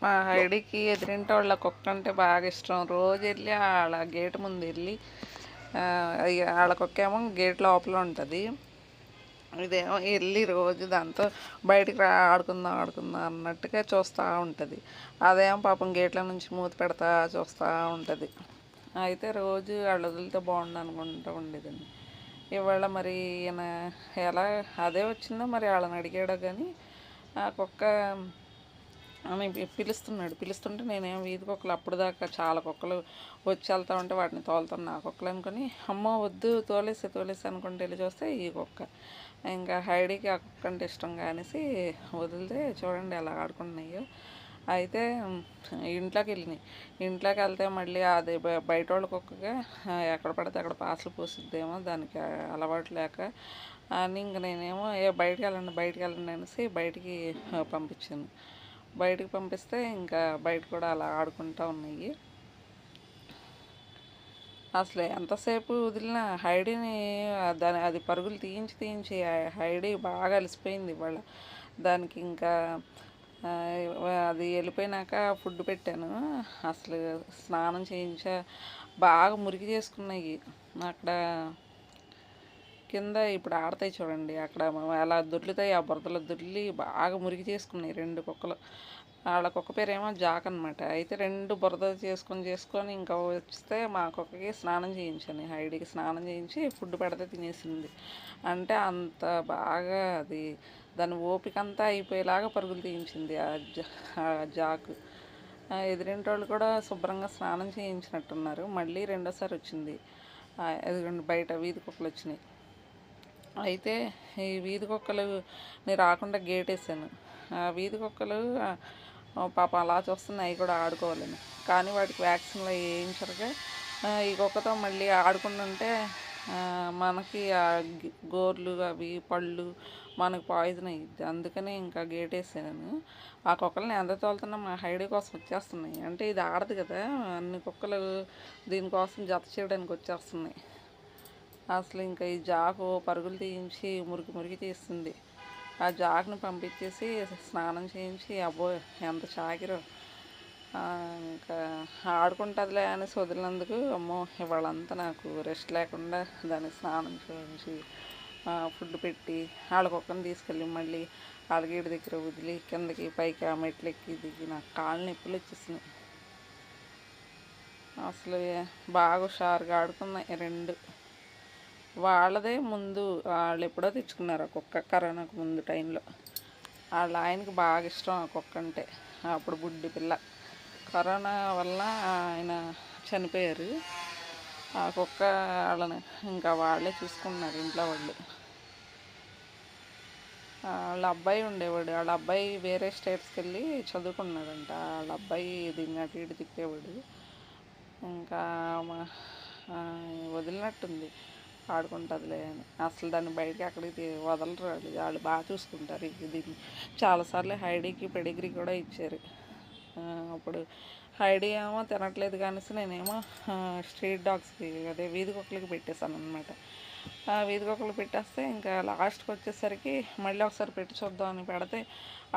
మా హైడీకి ఎదిరింటి వాళ్ళ కుక్క అంటే బాగా ఇష్టం. రోజు వెళ్ళి వాళ్ళ గేట్ ముందు వెళ్ళి వాళ్ళ కుక్క ఏమో గేట్ లోపల ఉంటుంది. ఇదేమో వెళ్ళి రోజు దాంతో బయటికి రా ఆడుకుందాం ఆడుకుందాం అన్నట్టుగా చూస్తూ ఉంటుంది. అదేమో పాపం గేట్ల నుంచి మూత పెడతా చూస్తూ ఉంటుంది. అయితే రోజు వాళ్ళు వదిలితే బాగుండు అనుకుంటూ ఉండేదండి. ఇవాళ మరి ఈయన ఎలా అదే వచ్చిందో మరి వాళ్ళని అడిగాడో కానీ ఆ కుక్క అని పిలుస్తుంటే నేనేం వీధి కుక్కలు అప్పుడు దాకా చాలా కుక్కలు వచ్చి వెళ్తా ఉంటే వాటిని తోలుతాను నా కుక్కలు అనుకుని అమ్మో వద్దు తోలేసి అనుకుంటే వెళ్ళి చూస్తే ఈ కుక్క. ఇంకా హైడీకి ఆ కుక్క అంటే ఇష్టం కానేసి వదిలితే చూడండి ఎలా ఆడుకుంటున్నాయో. అయితే ఇంట్లోకి వెళ్ళినాయి. ఇంట్లోకి వెళ్తే మళ్ళీ అది బయట వాళ్ళ కుక్కగా ఎక్కడ పడితే అక్కడ పాసలు పోసిద్దేమో దానికి అలవాటు లేక అని ఇంక నేనేమో బయటికి వెళ్ళండి అనేసి బయటికి పంపించాను. బయటికి పంపిస్తే ఇంకా బయట కూడా అలా ఆడుకుంటూ ఉన్నాయి. అసలు ఎంతసేపు వదిలినా హైడీని అది పరుగులు తీయించి హైడీ బాగా అలసిపోయింది ఇవాళ. దానికి ఇంకా అది వెళ్ళిపోయినాక ఫుడ్ పెట్టాను. అసలు స్నానం చేయించా బాగా మురికి చేసుకున్నాయి అక్కడ కింద. ఇప్పుడు ఆడతాయి చూడండి అక్కడ అలా దొర్లుతాయి. ఆ బురదలో దొర్లి బాగా మురికి చేసుకున్నాయి రెండు కుక్కలు. వాళ్ళ కుక్క పేరేమో జాక్ అనమాట. అయితే రెండు బురద చేసుకొని ఇంకా వస్తే మా కుక్కకి స్నానం చేయించాను. హైడీకి స్నానం చేయించి ఫుడ్ పెడితే తినేసింది. అంటే అంత బాగా అది దాని ఓపిక అంతా అయిపోయేలాగా పరుగులు తీయించింది ఆ జాకు. ఎదిరింటి వాళ్ళు కూడా శుభ్రంగా స్నానం చేయించినట్టున్నారు. మళ్ళీ రెండోసారి వచ్చింది. ఎదుగుండి బయట వీధి కుక్కలు వచ్చినాయి. అయితే ఈ వీధి కుక్కలు నేను రాకుండా గేట్ వేసాను. ఆ వీధి కుక్కలు పాపం అలా చూస్తున్నాయి అవి కూడా ఆడుకోవాలని. కానీ వాటికి వ్యాక్సిన్లు వేయించరుగా. ఈ కుక్కతో మళ్ళీ ఆడుకుంటుంటే మనకి ఆ గోర్లు అవి పళ్ళు మనకు పాయిజన్ అయ్యిద్ది. అందుకని ఇంకా గేట్ వేసాను. ఆ కుక్కల్ని ఎంత తోలుతున్నా మా హైడీ కోసం వచ్చేస్తున్నాయి. అంటే ఇది ఆడదు కదా, అన్ని కుక్కలు దీనికోసం జత చేయడానికి వచ్చేస్తున్నాయి. అసలు ఇంకా ఈ జాకు పరుగులు తీయించి మురికి తీస్తుంది. ఆ జాకుని పంపించేసి స్నానం చేయించి అబ్బో ఎంత చాకిరో. ఇంకా ఆడుకుంటుందిలే అనేసి వదిలినందుకు అమ్మో ఇవాళంతా నాకు రెస్ట్ లేకుండా దాన్ని స్నానం చేయించి ఫుడ్ పెట్టి వాళ్ళ కుక్కని తీసుకెళ్ళి మళ్ళీ వాళ్ళ గేటు దగ్గర వదిలి కిందకి పైకి ఆ మెట్లు ఎక్కి దిగి నాకు కాళ్ళు నొప్పులు వచ్చేసినాయి. అసలు బాగా హుషారుగా ఆడుకున్నాయి రెండు. వాళ్ళదే ముందు వాళ్ళు ఎప్పుడో తెచ్చుకున్నారు ఆ కుక్క కరోనాకు ముందు టైంలో. వాళ్ళ ఆయనకి బాగా ఇష్టం ఆ కుక్క అంటే. అప్పుడు బుడ్డి పిల్ల. కరోనా వల్ల ఆయన చనిపోయారు. ఆ కుక్క వాళ్ళని ఇంకా వాళ్ళే చూసుకున్నారు ఇంట్లో వాళ్ళు. వాళ్ళ అబ్బాయి ఉండేవాడు. వాళ్ళ అబ్బాయి వేరే స్టేట్స్కి వెళ్ళి చదువుకున్నాడంట. వాళ్ళ అబ్బాయి దీన్ని అటు ఇటు తిప్పేవాడు. ఇంకా వదిలినట్టుంది ఆడుకుంటుందిలే అని. అసలు దాన్ని బయటికి అక్కడికి వదలరు వాళ్ళు బాగా చూసుకుంటారు. దీన్ని చాలాసార్లు హైడీకి పెడిగ్రీ కూడా ఇచ్చారు. అప్పుడు హైడీ ఏమో తినట్లేదు కానీ నేనేమో స్ట్రీట్ డాగ్స్కి అదే వీధి కుక్కలకి పెట్టేశాను అనమాట. వీధి కుక్కలు పెట్టేస్తే ఇంకా లాస్ట్కి వచ్చేసరికి మళ్ళీ ఒకసారి పెట్టి చూద్దామని పెడితే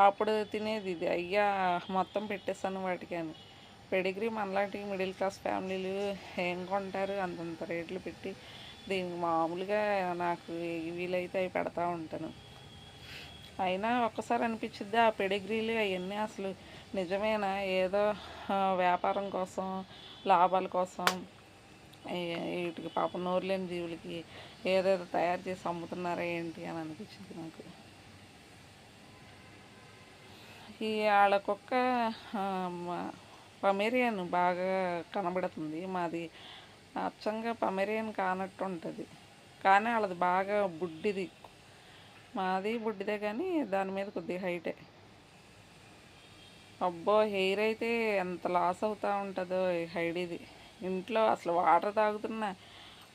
అప్పుడు తినేది ఇది అయ్యా మొత్తం పెట్టేశాను వాటికి అని. పెడిగ్రీ మనలాంటి మిడిల్ క్లాస్ ఫ్యామిలీలు ఏం కొంటారు అంతంత రేట్లు పెట్టి. దీనికి మామూలుగా నాకు వీలైతే అవి పెడతా ఉంటాను. అయినా ఒక్కసారి అనిపించిద్ది ఆ పెడిగ్రీలు అవన్నీ అసలు నిజమేనా, ఏదో వ్యాపారం కోసం లాభాల కోసం వీటికి పాపం నోరు లేని జీవులకి ఏదేదో తయారు చేసి అమ్ముతున్నారా ఏంటి అని అనిపించింది నాకు. ఈ వాళ్ళ కుక్క పమేరియన్ బాగా కనబడుతుంది. మాది అచ్చంగా పమేరియన్ కానట్టు ఉంటుంది కానీ వాళ్ళది బాగా బుడ్డిది. మాది బుడ్డిదే కానీ దాని మీద కొద్దిగా హైటే. అబ్బో హెయిర్ అయితే ఎంత లాస్ అవుతూ ఉంటుందో హైడీది. ఇంట్లో అసలు వాటర్ తాగుతున్నా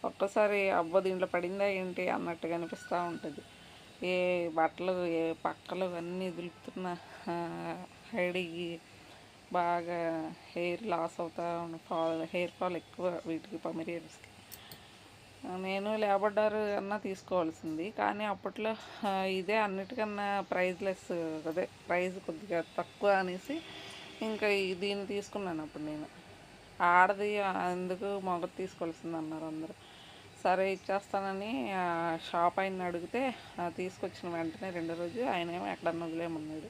ఒక్కసారి అబ్బో దీంట్లో పడిందా ఏంటి అన్నట్టుగా అనిపిస్తూ ఉంటుంది. ఏ బట్టలు ఏ పక్కలు అన్నీ దులుపుతున్న హైడీకి బాగా హెయిర్ లాస్ అవుతూ హెయిర్ ఫాల్ ఎక్కువ వీటికి పమేరియన్స్కి. నేను లేబర్డార్ అన్నా తీసుకోవాల్సింది కానీ అప్పట్లో ఇదే అన్నిటికన్నా ప్రైజ్లెస్, అదే ప్రైజ్ కొద్దిగా తక్కువ అనేసి ఇంకా దీన్ని తీసుకున్నాను. అప్పుడు నేను ఆడది ఎందుకు మగది తీసుకోవాల్సింది అన్నారు అందరూ. సరే ఇచ్చేస్తానని షాప్ ఆయన అడిగితే తీసుకొచ్చిన వెంటనే 2 రోజు ఆయనేమో ఎక్కడన్నా వదిలేయమన్నాడు.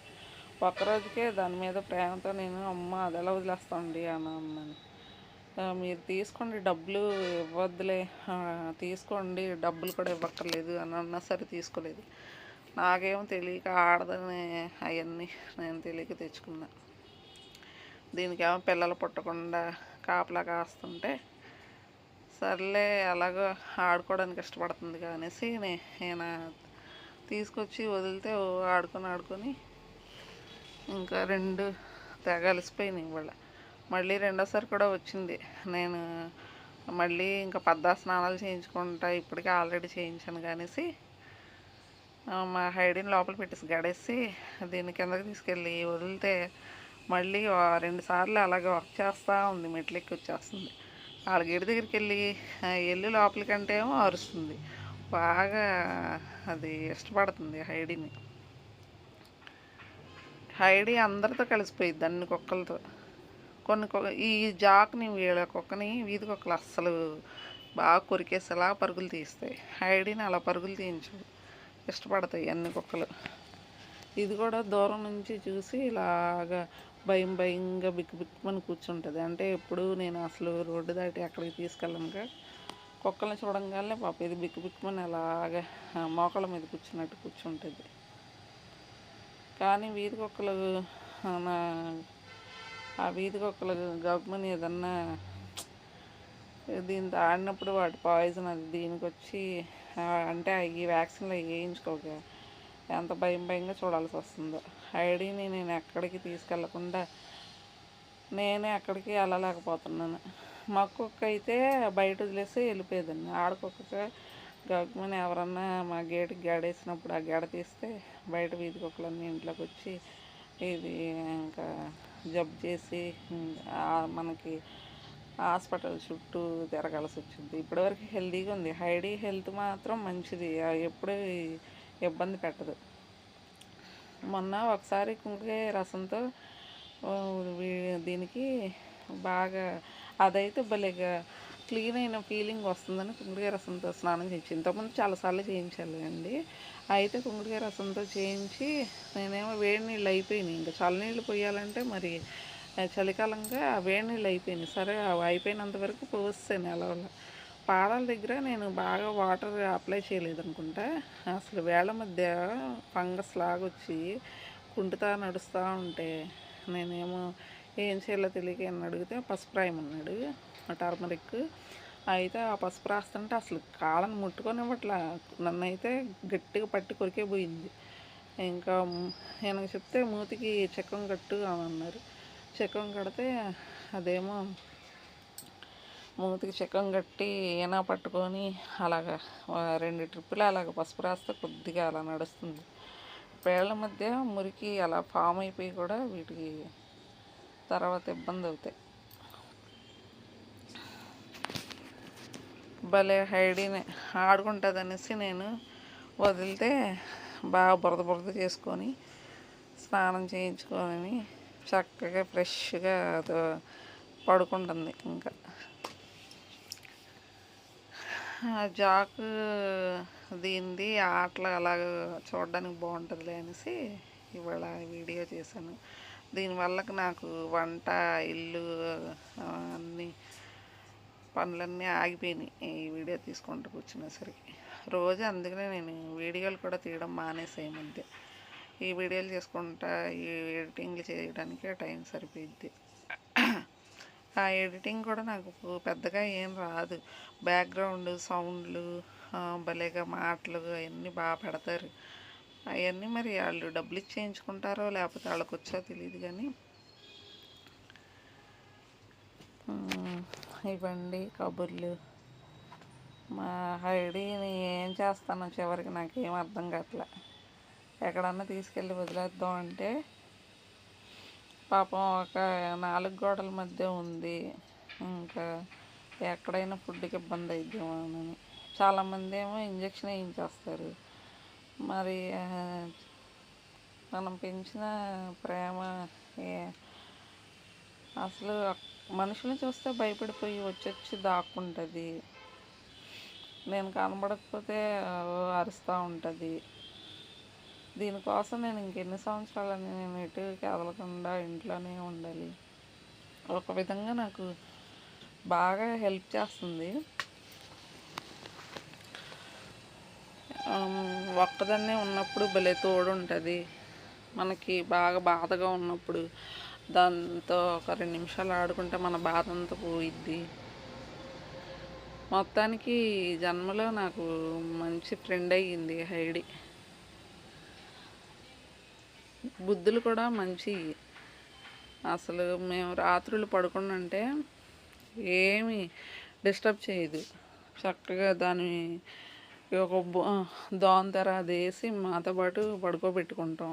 ఒక్కరోజుకే దాని మీద ప్రేమతో నేను అమ్మ అది ఎలా వదిలేస్తామండి అని అన్నాను. మీరు తీసుకోండి, డబ్బులు ఇవ్వద్దులే, తీసుకోండి, డబ్బులు కూడా ఇవ్వక్కర్లేదు అని అన్నా సరే తీసుకోలేదు. నాకేమో తెలియక ఆడదని అవన్నీ నేను తెలియక తెచ్చుకున్నా. దీనికేమో పిల్లలు పుట్టకుండా కాపలా కాస్తుంటే సర్లే అలాగో ఆడుకోవడానికి ఇష్టపడుతుంది అనేసి నేను తీసుకొచ్చి వదిలితే ఆడుకొని ఇంకా 2 తెగ అలసిపోయినాయి ఇవాళ. మళ్ళీ రెండోసారి కూడా వచ్చింది. నేను మళ్ళీ ఇంకా స్నానాలు చేయించుకుంటా, ఇప్పటికే ఆల్రెడీ చేయించాను కానేసి మా హైడీని లోపల పెట్టేసి గడేసి దీన్ని కిందకి తీసుకెళ్ళి వదిలితే మళ్ళీ 2 సార్లు అలాగే వర్క్ చేస్తూ ఉంది. మెట్లెక్కి వచ్చేస్తుంది. వాళ్ళ గేటు దగ్గరికి వెళ్ళి లోపలికంటే ఏమో అరుస్తుంది. బాగా అది ఇష్టపడుతుంది హైడీని. హైడీ అందరితో కలిసిపోయిద్ది, అన్ని కుక్కలతో. ఈ జాక్ని వీళ్ళ కుక్కని వీధి కుక్కలు అస్సలు బాగా కొరికేసేలా పరుగులు తీస్తాయి. హైడీని అలా పరుగులు తీయించవు, ఇష్టపడతాయి అన్ని కుక్కలు. ఇది కూడా దూరం నుంచి చూసి ఇలాగా భయంగా బిక్కుమని కూర్చుంటుంది. అంటే ఎప్పుడు నేను అసలు రోడ్డు దాటి అక్కడికి తీసుకెళ్ళనుగా కుక్కల్ని చూడంగానే పాప ఇది బిక్కుమని అలాగా మోకాళ్ళ మీద కూర్చున్నట్టు కూర్చుంటుంది. కానీ వీధి కుక్కలు ఆ వీధి కుక్కలు గవర్నమెంట్ ఏదన్నా దీంతో ఆడినప్పుడు వాటి పాయిజన్ అది దీనికి వచ్చి అంటే ఈ వ్యాక్సిన్లు వేయించుకోక ఎంత భయంగా చూడాల్సి వస్తుందో. ఐడీని నేను ఎక్కడికి తీసుకెళ్లకుండా నేనే ఎక్కడికి వెళ్ళలేకపోతున్నాను. మా కుక్క అయితే బయట వదిలేసి వెళ్ళిపోయేదాన్ని. ఆడకుక్క గవర్నమెంట్ ఎవరన్నా మా గేటుకి గడేసినప్పుడు ఆ గెడ తీస్తే బయట వీధి కుక్కలన్నీ ఇంట్లోకి వచ్చి ఇది ఇంకా జబ్బు చేసి మనకి హాస్పిటల్ చుట్టూ తిరగాల్సి వచ్చింది. ఇప్పటివరకు హెల్తీగా ఉంది. హైడీ హెల్త్ మాత్రం మంచిది, ఎప్పుడూ ఇబ్బంది పెట్టదు. మొన్న ఒకసారి కుంకుకాయ రసంతో దీనికి బాగా అదైతే భలేగా క్లీన్ అయిన ఫీలింగ్ వస్తుందని కుంకుడుకాయ రసంతో స్నానం చేయించి ఇంతకుముందు చాలాసార్లు చేయించాలి అండి. అయితే కుంకుడుకాయ రసంతో చేయించి నేనేమో వేడి నీళ్ళు అయిపోయినాయి. ఇంకా చల్లనీళ్ళు పోయాలంటే మరి చలికాలంగా వేడి నీళ్ళు అయిపోయినాయి. సరే అవి అయిపోయినంత వరకు పోస్తాను అలా పాదాల దగ్గర నేను బాగా వాటర్ అప్లై చేయలేదనుకుంటా. అసలు వేళ్ళ మధ్య ఫంగస్ లాగొచ్చి కుంటుతా నడుస్తూ ఉంటే నేనేమో ఏం చేయాలో తెలియక అని అడిగితే పసుపు రాయమన్నాడు, టర్మరిక్. అయితే ఆ పసుపు రాస్తుంటే అసలు కాళ్ళని ముట్టుకొని ఇవ్వట్లా, నన్ను అయితే గట్టిగా పట్టి కొరికే పోయింది. ఇంకా నేను చెప్తే మూతికి చెక్కం కట్టు అని అన్నారు. చెక్కం కడితే అదేమో మూతికి చెక్కం కట్టి ఏనా పట్టుకొని అలాగా 2 ట్రిప్పులు అలాగ పసుపు రాస్తే కొద్దిగా అలా నడుస్తుంది. వేళ్ళ మధ్య మురికి అలా ఫామ్ అయిపోయి కూడా వీటికి తర్వాత ఇబ్బంది అవుతాయి. భలే హైడీని ఆడుకుంటుంది అనేసి నేను వదిలితే బాగా బురద చేసుకొని స్నానం చేయించుకొని చక్కగా ఫ్రెష్గా పడుకుంటుంది. ఇంకా జాకు దీనిది ఆటలు అలాగ చూడడానికి బాగుంటుందిలే అనేసి ఇవాళ వీడియో చేశాను. దీనివల్ల నాకు వంట ఇల్లు అన్నీ పనులన్నీ ఆగిపోయినాయి ఈ వీడియో తీసుకుంటూ కూర్చునేసరికి. రోజు అందుకనే నేను వీడియోలు కూడా తీయడం మానేసాయి మధ్య. ఈ వీడియోలు చేసుకుంటా ఈ ఎడిటింగ్లు చేయడానికే టైం సరిపోయిద్ది. ఆ ఎడిటింగ్ కూడా నాకు పెద్దగా ఏం రాదు. బ్యాక్గ్రౌండ్ సౌండ్లు భలేగా మాటలు అవన్నీ బాగా పెడతారు. అవన్నీ మరి వాళ్ళు డబ్బులు ఇచ్చి చేయించుకుంటారో లేకపోతే వాళ్ళకి వచ్చో తెలియదు. కానీ ఇవ్వండి కబుర్లు. మా హైడీని ఏం చేస్తానో చివరికి నాకేం అర్థం కావట్లే. ఎక్కడన్నా తీసుకెళ్ళి వదిలేద్దాం అంటే పాపం ఒక 4 గోడల మధ్య ఉంది. ఇంకా ఎక్కడైనా ఫుడ్కి ఇబ్బంది అయిద్దామని చాలామంది ఏమో ఇంజక్షన్ వేయించేస్తారు. మరి మనం పెంచిన ప్రేమ అసలు మనుషుల్ని చూస్తే భయపడిపోయి వచ్చొచ్చి దాక్కుంటుంది. నేను కనబడకపోతే అరుస్తూ ఉంటుంది. దీనికోసం నేను ఇంకెన్ని సంవత్సరాలని నేను ఎటు కదలకుండా ఇంట్లోనే ఉండాలి. ఒక విధంగా నాకు బాగా హెల్ప్ చేస్తుంది. ఒక్కదాన్నే ఉన్నప్పుడు భలే తోడు ఉంటుంది. మనకి బాగా బాధగా ఉన్నప్పుడు దాంతో ఒక 2 నిమిషాలు ఆడుకుంటే మన బాధ అంతా పోయిద్ది. మొత్తానికి జన్మలో నాకు మంచి ఫ్రెండ్ అయ్యింది హైడి. బుద్ధులు కూడా మంచివి. అసలు మేము రాత్రులు పడుకుంటుంటే ఏమి డిస్టర్బ్ చేయదు. చక్కగా ఒక దోమతెర అది వేసి మాతో పాటు పడుకోబెట్టుకుంటాం.